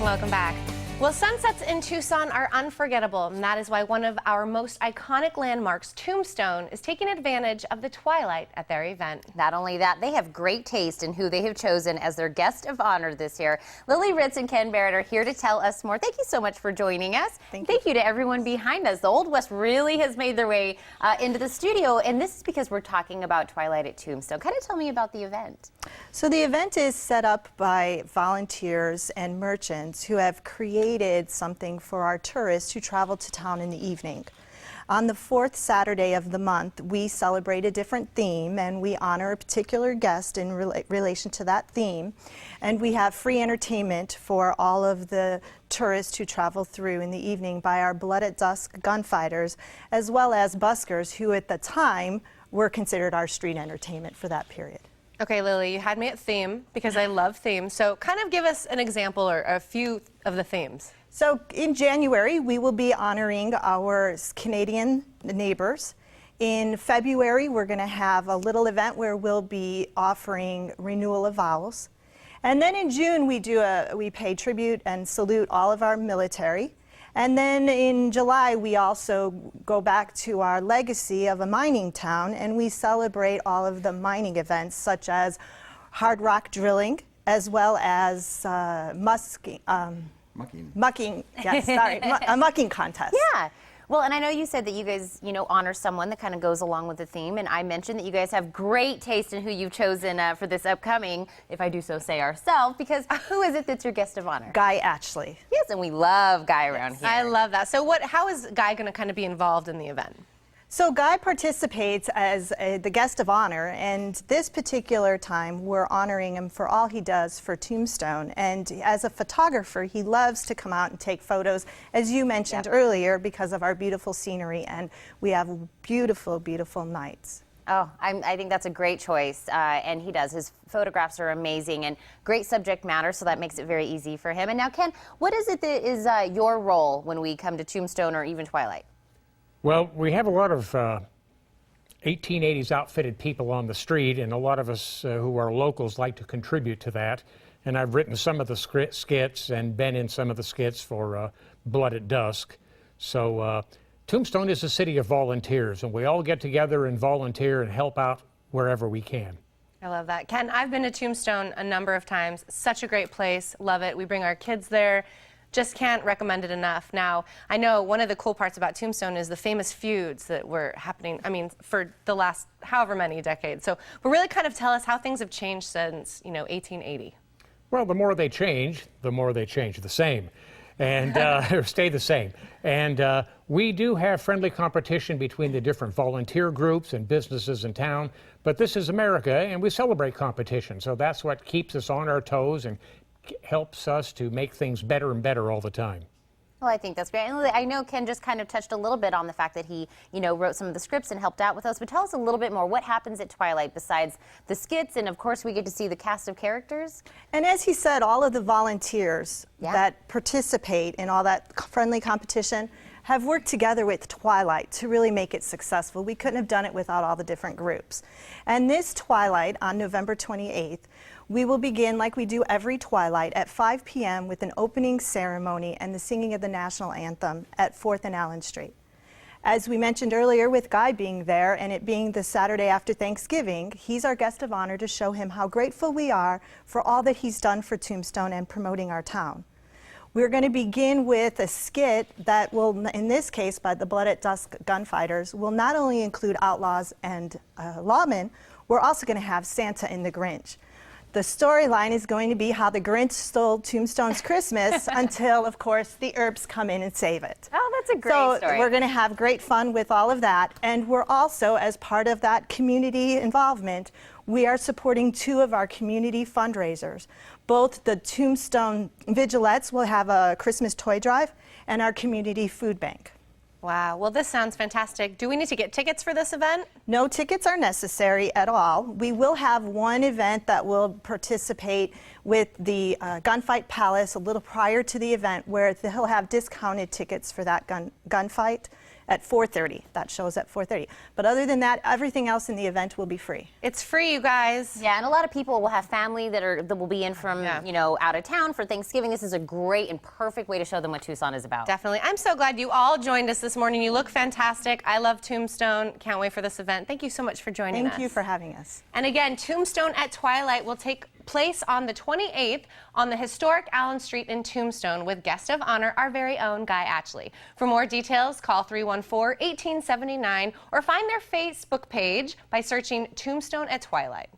Welcome back. Well, sunsets in Tucson are unforgettable, and that is why one of our most iconic landmarks, Tombstone, is taking advantage of the twilight at their event. Not only that, they have great taste in who they have chosen as their guest of honor this year. Lilly, Hritz, and Kenn Barrett are here to tell us more. Thank you so much for joining us. Thank you to everyone behind us. The Old West really has made their way into the studio, and this is because we're talking about Twilight at Tombstone. Kind of tell me about the event. So the event is set up by volunteers and merchants who have created something for our tourists who travel to town in the evening. On the fourth Saturday of the month, we celebrate a different theme and we honor a particular guest in relation to that theme. And we have free entertainment for all of the tourists who travel through in the evening by our Blood at Dusk gunfighters, as well as buskers who at the time were considered our street entertainment for that period. Okay, Lilly, you had me at theme because I love themes. So kind of give us an example or a few of the themes. So in January, we will be honoring our Canadian neighbors. In February, we're going to have a little event where we'll be offering renewal of vows. And then in June, we pay tribute and salute all of our military. And then in July, we also go back to our legacy of a mining town, and we celebrate all of the mining events, such as hard rock drilling, as well as a mucking contest. Yeah. Well, and I know you said that you guys, honor someone that kind of goes along with the theme, and I mentioned that you guys have great taste in who you've chosen for this upcoming, if I do so say ourselves, because who is it that's your guest of honor? Guy Atchley. Yes, and we love Guy around here. I love that. So how is Guy going to kind of be involved in the event? So Guy participates as the guest of honor, and this particular time we're honoring him for all he does for Tombstone. And as a photographer, he loves to come out and take photos, as you mentioned earlier, because of our beautiful scenery, and we have beautiful, beautiful nights. Oh, I think that's a great choice, and he does. His photographs are amazing and great subject matter, so that makes it very easy for him. And now, Kenn, what is it that is your role when we come to Tombstone or even Twilight? Well, we have a lot of 1880s outfitted people on the street, and a lot of us who are locals like to contribute to that. And I've written some of the skits and been in some of the skits for Blood at Dusk. So Tombstone is a city of volunteers, and we all get together and volunteer and help out wherever we can. I love that. Kenn, I've been to Tombstone a number of times. Such a great place. Love it. We bring our kids there. Just can't recommend it enough. Now, I know one of the cool parts about Tombstone is the famous feuds that were happening, for the last however many decades. So, but really kind of tell us how things have changed since, 1880. Well, the more they change the same, and or stay the same. And we do have friendly competition between the different volunteer groups and businesses in town, but this is America, and we celebrate competition. So that's what keeps us on our toes and helps us to make things better and better all the time. Well, I think that's great. And I know Kenn just kind of touched a little bit on the fact that he, wrote some of the scripts and helped out with us. But tell us a little bit more. What happens at Twilight besides the skits? And, of course, we get to see the cast of characters. And as he said, all of the volunteers that participate in all that friendly competition have worked together with Twilight to really make it successful. We couldn't have done it without all the different groups. And this Twilight on November 28th, we will begin, like we do every Twilight, at 5 p.m. with an opening ceremony and the singing of the national anthem at 4th and Allen Street. As we mentioned earlier, with Guy being there and it being the Saturday after Thanksgiving, he's our guest of honor to show him how grateful we are for all that he's done for Tombstone and promoting our town. We're going to begin with a skit that will, in this case, by the Blood at Dusk gunfighters, will not only include outlaws and lawmen, we're also going to have Santa and the Grinch. The storyline is going to be how the Grinch stole Tombstone's Christmas until, of course, the Earps come in and save it. Oh, that's a great story. So we're going to have great fun with all of that. And we're also, as part of that community involvement, we are supporting 2 of our community fundraisers. Both the Tombstone Vigilettes will have a Christmas toy drive and our community food bank. Wow. Well, this sounds fantastic. Do we need to get tickets for this event? No tickets are necessary at all. We will have one event that will participate with the Gunfight Palace a little prior to the event, where he'll have discounted tickets for that gunfight. at 4:30. That show's at 4:30. But other than that, everything else in the event will be free. It's free, you guys. Yeah, and a lot of people will have family that will be in from out of town for Thanksgiving. This is a great and perfect way to show them what Tucson is about. Definitely. I'm so glad you all joined us this morning. You look fantastic. I love Tombstone. Can't wait for this event. Thank you so much for joining us. Thank you for having us. And again, Tombstone at Twilight will take place on the 28th on the historic Allen Street in Tombstone with Guest of Honor, our very own Guy Atchley. For more details, call 314-1879 or find their Facebook page by searching Tombstone at Twilight.